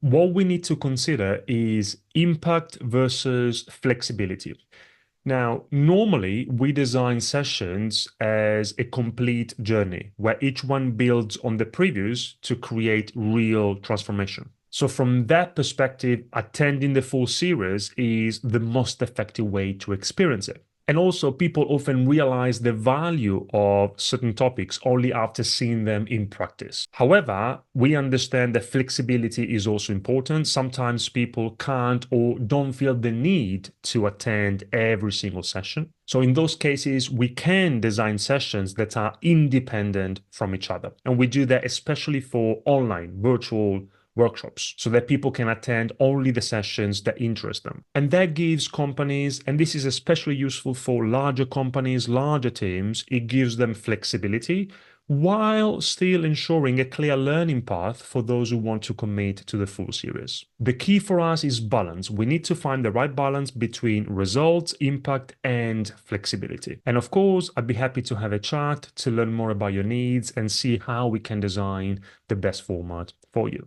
What we need to consider is impact versus flexibility. Now, normally we design sessions as a complete journey where each one builds on the previous to create real transformation. So, from that perspective, attending the full series is the most effective way to experience it. And also, people often realize the value of certain topics only after seeing them in practice. However, we understand that flexibility is also important. Sometimes people can't or don't feel the need to attend every single session. So, in those cases, we can design sessions that are independent from each other. And we do that especially for online, virtual workshops so that people can attend only the sessions that interest them. And that gives companies, and this is especially useful for larger companies, larger teams, it gives them flexibility while still ensuring a clear learning path for those who want to commit to the full series. The key for us is balance. We need to find the right balance between results, impact, and flexibility. And of course, I'd be happy to have a chat to learn more about your needs and see how we can design the best format for you.